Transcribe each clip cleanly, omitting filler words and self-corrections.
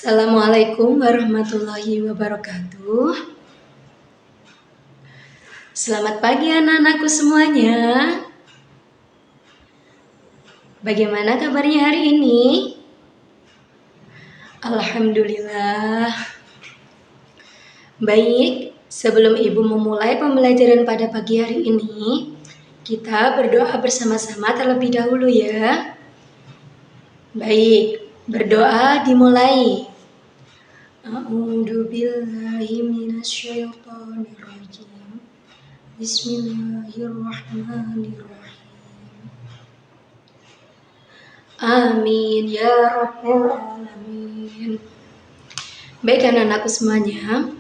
Assalamualaikum warahmatullahi wabarakatuh. Selamat pagi anak-anakku semuanya. Bagaimana kabarnya hari ini? Alhamdulillah. Baik, sebelum Ibu memulai pembelajaran pada pagi hari ini, kita berdoa bersama-sama terlebih dahulu ya. Baik, berdoa dimulai. A'udzu billahi minasyaitonir rajim. Bismillahirrahmanirrahim. Amin ya rabbal alamin. Baik anak-anakku semuanya,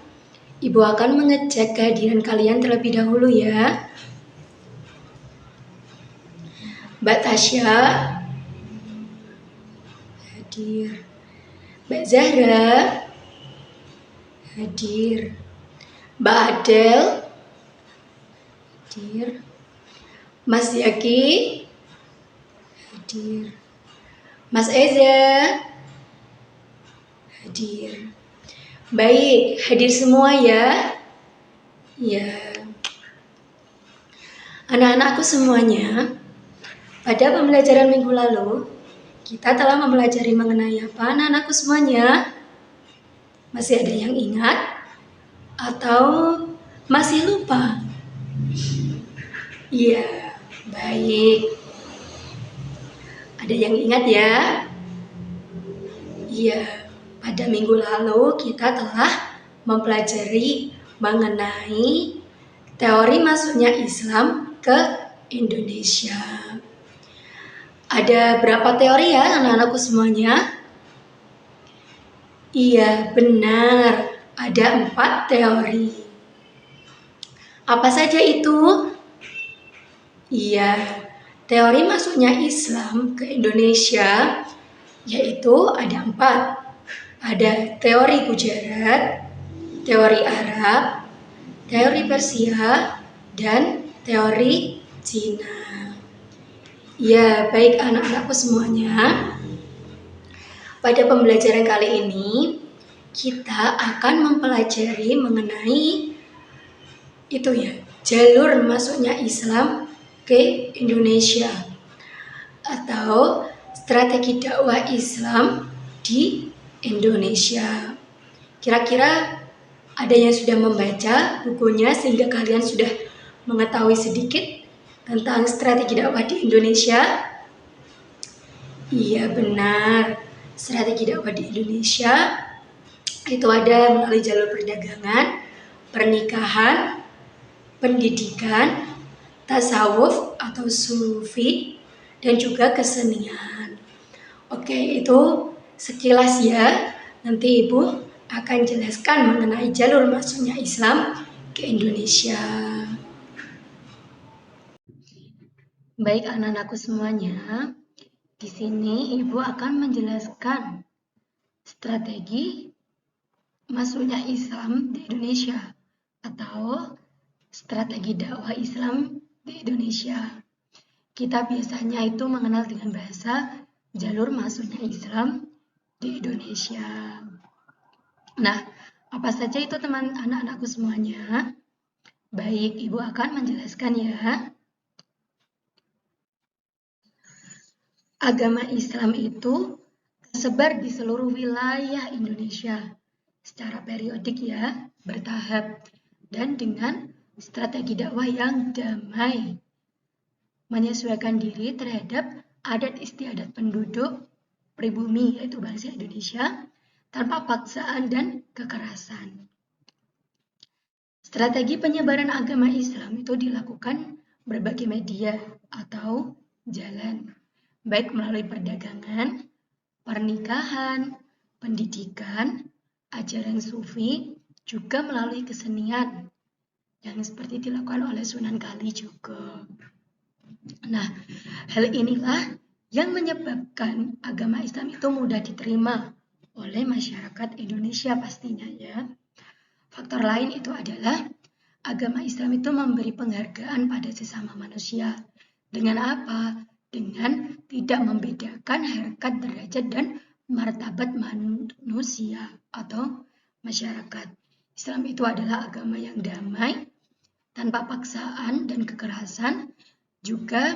Ibu akan mengecek kehadiran kalian terlebih dahulu ya. Mbak Tasya hadir. Mbak Zahra hadir. Mbak Adel hadir. Mas Yaki hadir. Mas Eza hadir. Baik, hadir semua ya. Ya. Anak-anakku semuanya, pada pembelajaran minggu lalu, kita telah mempelajari mengenai apa anak-anakku semuanya? Masih ada yang ingat? Atau masih lupa? Iya, baik. Ada yang ingat ya? Iya, pada minggu lalu kita telah mempelajari mengenai teori masuknya Islam ke Indonesia. Ada berapa teori ya anak-anakku semuanya? Iya, benar. Ada 4 teori. Apa saja itu? Iya, teori masuknya Islam ke Indonesia yaitu ada 4. Ada teori Gujarat, teori Arab, teori Persia, dan teori Cina. Ya, baik anak-anakku semuanya. Pada pembelajaran kali ini, kita akan mempelajari mengenai itu ya, jalur masuknya Islam ke Indonesia atau strategi dakwah Islam di Indonesia. Kira-kira ada yang sudah membaca bukunya sehingga kalian sudah mengetahui sedikit tentang strategi dakwah di Indonesia? Iya, benar. Strategi dakwah di Indonesia itu ada melalui jalur perdagangan, pernikahan, pendidikan, tasawuf atau sufi, dan juga kesenian. Oke, itu sekilas ya. Nanti Ibu akan jelaskan mengenai jalur masuknya Islam ke Indonesia. Baik anak-anakku semuanya, di sini Ibu akan menjelaskan strategi masuknya Islam di Indonesia atau strategi dakwah Islam di Indonesia. Kita biasanya itu mengenal dengan bahasa jalur masuknya Islam di Indonesia. Nah, apa saja itu teman anak-anakku semuanya? Baik, Ibu akan menjelaskan ya. Agama Islam itu tersebar di seluruh wilayah Indonesia secara periodik ya, bertahap, dan dengan strategi dakwah yang damai, menyesuaikan diri terhadap adat istiadat penduduk pribumi yaitu bangsa Indonesia tanpa paksaan dan kekerasan. Strategi penyebaran agama Islam itu dilakukan berbagai media atau jalan, baik melalui perdagangan, pernikahan, pendidikan, ajaran sufi, juga melalui kesenian yang seperti dilakukan oleh Sunan Kalijogo. Nah, hal inilah yang menyebabkan agama Islam itu mudah diterima oleh masyarakat Indonesia pastinya ya. Faktor lain itu adalah agama Islam itu memberi penghargaan pada sesama manusia. Dengan apa? Dengan tidak membedakan harkat, derajat, dan martabat manusia atau masyarakat. Islam itu adalah agama yang damai, tanpa paksaan dan kekerasan, juga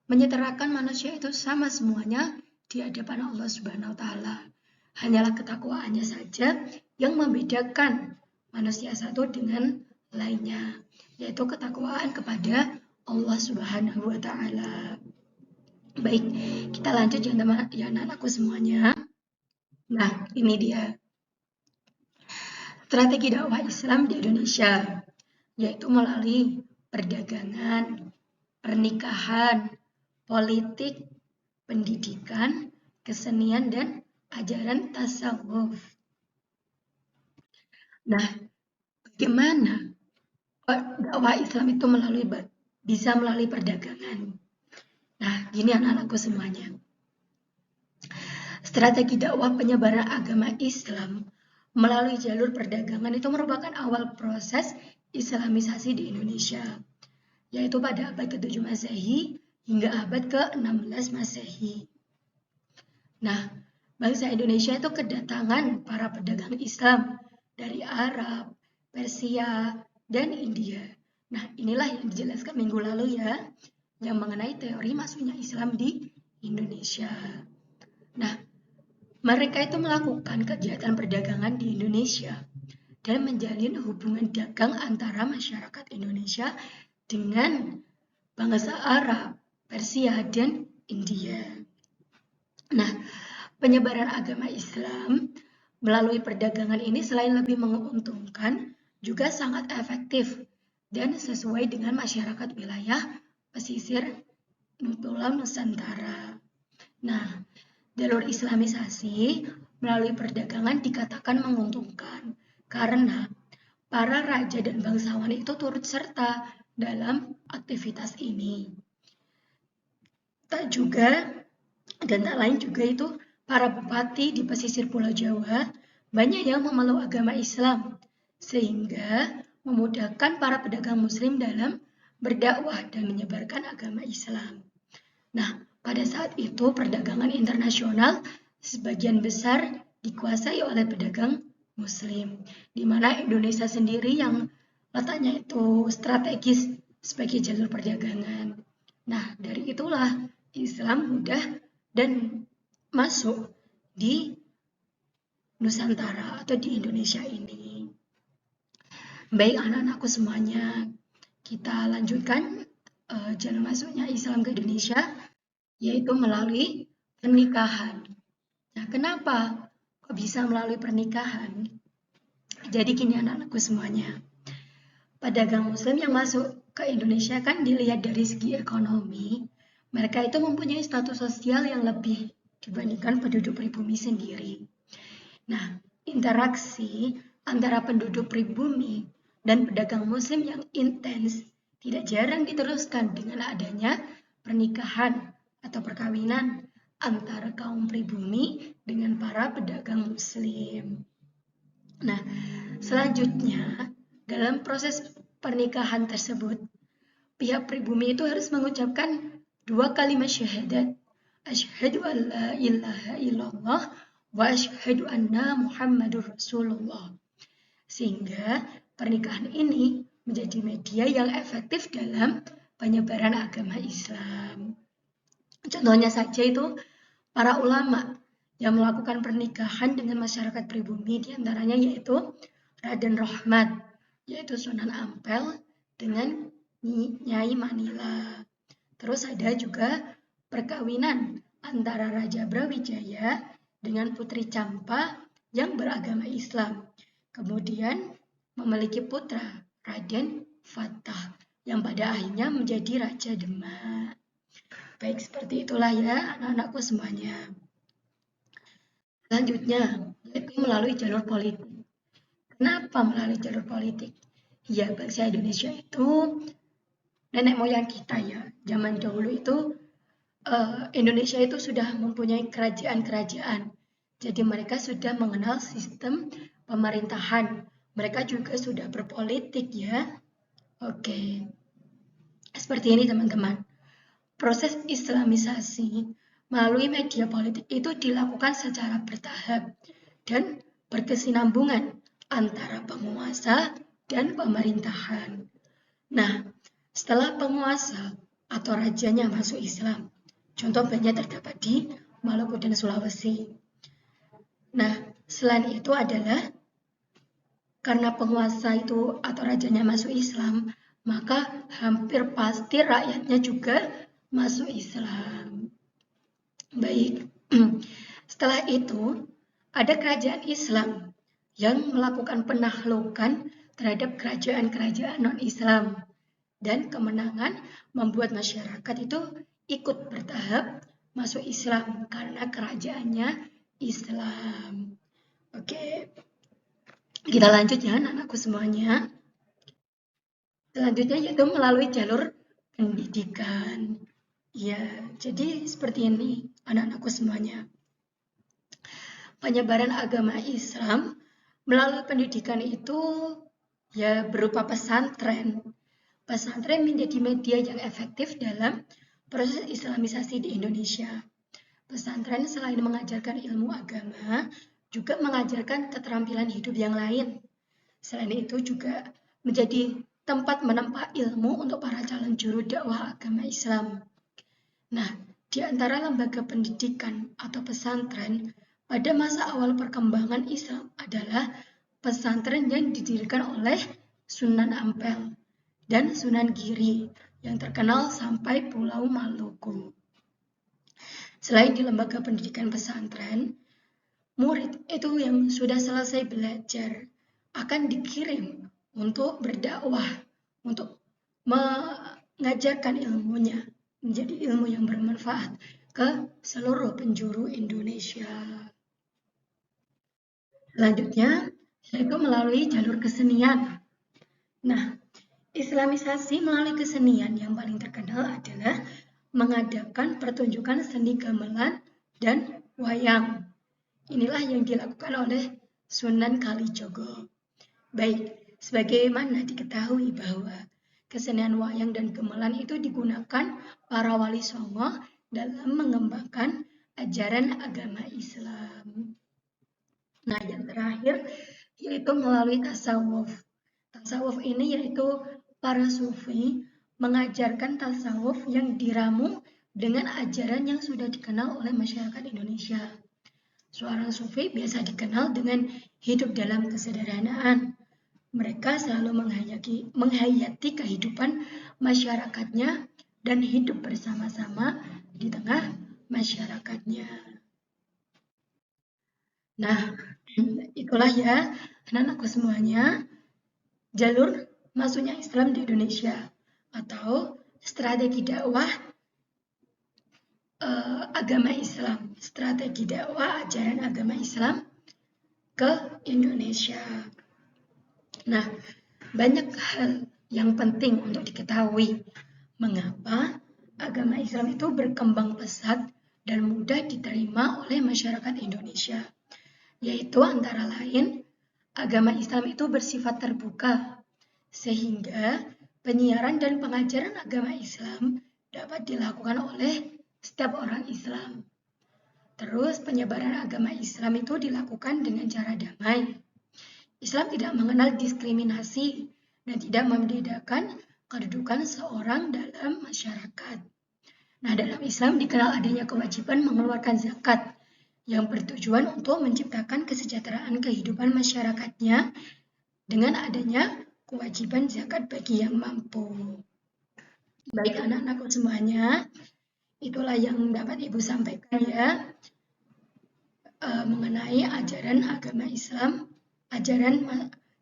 menyetarakan manusia itu sama semuanya di hadapan Allah Subhanahu wa taala. Hanyalah ketakwaannya saja yang membedakan manusia satu dengan lainnya, yaitu ketakwaan kepada Allah Subhanahu wa taala. Baik, kita lanjut ya teman ya anak-anakku semuanya. Nah, ini dia strategi dakwah Islam di Indonesia, yaitu melalui perdagangan, pernikahan, politik, pendidikan, kesenian, dan ajaran tasawuf. Nah, bagaimana dakwah Islam itu bisa melalui perdagangan? Nah, gini anak-anakku semuanya. Strategi dakwah penyebaran agama Islam melalui jalur perdagangan itu merupakan awal proses Islamisasi di Indonesia, yaitu pada abad ke-7 Masehi hingga abad ke-16 Masehi. Nah, bangsa Indonesia itu kedatangan para pedagang Islam dari Arab, Persia, dan India. Nah, inilah yang dijelaskan minggu lalu ya, yang mengenai teori masuknya Islam di Indonesia. Nah, mereka itu melakukan kegiatan perdagangan di Indonesia dan menjalin hubungan dagang antara masyarakat Indonesia dengan bangsa Arab, Persia, dan India. Nah, penyebaran agama Islam melalui perdagangan ini selain lebih menguntungkan, juga sangat efektif dan sesuai dengan masyarakat wilayah pesisir Pulau Nusantara. Nah, jalur Islamisasi melalui perdagangan dikatakan menguntungkan karena para raja dan bangsawan itu turut serta dalam aktivitas ini. Dan tak lain juga itu para bupati di pesisir Pulau Jawa banyak yang memeluk agama Islam sehingga memudahkan para pedagang muslim dalam berdakwah dan menyebarkan agama Islam. Nah, pada saat itu perdagangan internasional sebagian besar dikuasai oleh pedagang muslim, di mana Indonesia sendiri yang letaknya itu strategis sebagai jalur perdagangan. Nah, dari itulah Islam mudah dan masuk di Nusantara atau di Indonesia ini. Baik anak-anakku semuanya, kita lanjutkan jalur masuknya Islam ke Indonesia, yaitu melalui pernikahan. Nah, kenapa kok bisa melalui pernikahan? Jadi gini anak-anakku semuanya, pedagang muslim yang masuk ke Indonesia kan dilihat dari segi ekonomi, mereka itu mempunyai status sosial yang lebih dibandingkan penduduk pribumi sendiri. Nah, interaksi antara penduduk pribumi dan pedagang muslim yang intens tidak jarang diteruskan dengan adanya pernikahan atau perkawinan antara kaum pribumi dengan para pedagang muslim. Nah, selanjutnya dalam proses pernikahan tersebut, pihak pribumi itu harus mengucapkan 2 kalimat syahadat. Asyhadu an la ilaha illallah wa asyhadu anna Muhammadur Rasulullah. Sehingga pernikahan ini menjadi media yang efektif dalam penyebaran agama Islam. Contohnya saja itu para ulama yang melakukan pernikahan dengan masyarakat pribumi, diantaranya yaitu Raden Rohmat, yaitu Sunan Ampel dengan Nyai Manila. Terus ada juga perkawinan antara Raja Brawijaya dengan Putri Campa yang beragama Islam. Kemudian memiliki putra Raden Fatah yang pada akhirnya menjadi Raja Demak. Baik, seperti itulah ya anak-anakku semuanya. Selanjutnya, yaitu melalui jalur politik. Kenapa melalui jalur politik? Ya, bangsa Indonesia itu nenek moyang kita ya, zaman dahulu itu Indonesia itu sudah mempunyai kerajaan-kerajaan. Jadi mereka sudah mengenal sistem pemerintahan. Mereka juga sudah berpolitik ya. Oke. Seperti ini teman-teman. Proses Islamisasi melalui media politik itu dilakukan secara bertahap dan berkesinambungan antara penguasa dan pemerintahan. Nah, setelah penguasa atau rajanya masuk Islam, contoh banyak terdapat di Maluku dan Sulawesi. Nah, selain itu adalah karena penguasa itu atau rajanya masuk Islam, maka hampir pasti rakyatnya juga masuk Islam. Baik, setelah itu ada kerajaan Islam yang melakukan penaklukan terhadap kerajaan-kerajaan non-Islam dan kemenangan membuat masyarakat itu ikut bertahap masuk Islam karena kerajaannya Islam. Oke, kita lanjut ya anak-anakku semuanya. Selanjutnya yaitu melalui jalur pendidikan. Ya, jadi seperti ini anak-anakku semuanya. Penyebaran agama Islam melalui pendidikan itu ya berupa pesantren. Pesantren menjadi media yang efektif dalam proses islamisasi di Indonesia. Pesantren selain mengajarkan ilmu agama, juga mengajarkan keterampilan hidup yang lain. Selain itu juga menjadi tempat menempa ilmu untuk para calon juru dakwah agama Islam. Nah, di antara lembaga pendidikan atau pesantren pada masa awal perkembangan Islam adalah pesantren yang didirikan oleh Sunan Ampel dan Sunan Giri yang terkenal sampai Pulau Maluku. Selain di lembaga pendidikan pesantren, murid itu yang sudah selesai belajar akan dikirim untuk berdakwah, untuk mengajarkan ilmunya menjadi ilmu yang bermanfaat ke seluruh penjuru Indonesia. Selanjutnya, yaitu melalui jalur kesenian. Nah, islamisasi melalui kesenian yang paling terkenal adalah mengadakan pertunjukan seni gamelan dan wayang. Inilah yang dilakukan oleh Sunan Kalijogo. Baik, sebagaimana diketahui bahwa kesenian wayang dan gamelan itu digunakan para wali songo dalam mengembangkan ajaran agama Islam. Nah, yang terakhir yaitu melalui tasawuf. Tasawuf ini yaitu para sufi mengajarkan tasawuf yang diramu dengan ajaran yang sudah dikenal oleh masyarakat Indonesia. Seorang sufi biasa dikenal dengan hidup dalam kesederhanaan. Mereka selalu menghayati kehidupan masyarakatnya dan hidup bersama-sama di tengah masyarakatnya. Nah, itulah ya anak-anakku semuanya jalur masuknya Islam di Indonesia atau strategi dakwah agama Islam, strategi dakwah ajaran agama Islam ke Indonesia. Nah, banyak hal yang penting untuk diketahui mengapa agama Islam itu berkembang pesat dan mudah diterima oleh masyarakat Indonesia, yaitu antara lain agama Islam itu bersifat terbuka, sehingga penyiaran dan pengajaran agama Islam dapat dilakukan oleh setiap orang Islam. Terus penyebaran agama Islam itu dilakukan dengan cara damai. Islam tidak mengenal diskriminasi dan tidak membedakan kedudukan seorang dalam masyarakat. Nah, dalam Islam dikenal adanya kewajiban mengeluarkan zakat yang bertujuan untuk menciptakan kesejahteraan kehidupan masyarakatnya dengan adanya kewajiban zakat bagi yang mampu. Baik anak-anakku semuanya, itulah yang dapat Ibu sampaikan ya mengenai ajaran agama Islam, ajaran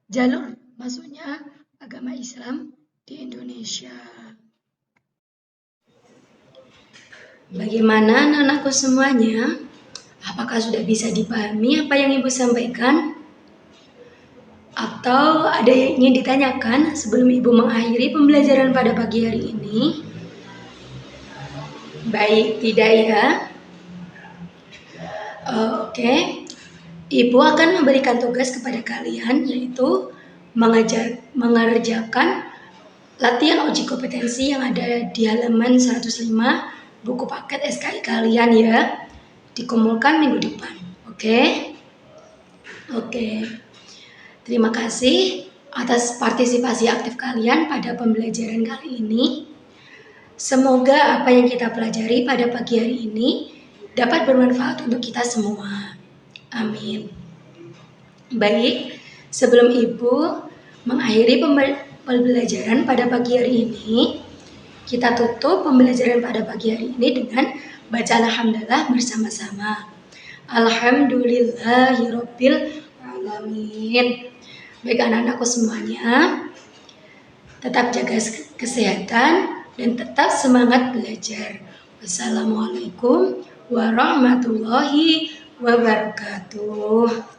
jalur masuknya agama Islam di Indonesia. Bagaimana anak-anakku semuanya? Apakah sudah bisa dipahami apa yang Ibu sampaikan? Atau ada yang ingin ditanyakan sebelum Ibu mengakhiri pembelajaran pada pagi hari ini? Baik, tidak ya? Oke. Ibu akan memberikan tugas kepada kalian yaitu mengerjakan latihan uji kompetensi yang ada di halaman 105 buku paket SKI kalian ya. Dikumpulkan minggu depan. Oke? Oke. Terima kasih atas partisipasi aktif kalian pada pembelajaran kali ini. Semoga apa yang kita pelajari pada pagi hari ini dapat bermanfaat untuk kita semua. Amin. Baik, sebelum Ibu mengakhiri pembelajaran pada pagi hari ini, kita tutup pembelajaran pada pagi hari ini dengan baca alhamdulillah bersama-sama. Alhamdulillahirabbil alamin. Baik anak-anakku semuanya, tetap jaga kesehatan dan tetap semangat belajar. Wassalamualaikum warahmatullahi wabarakatuh.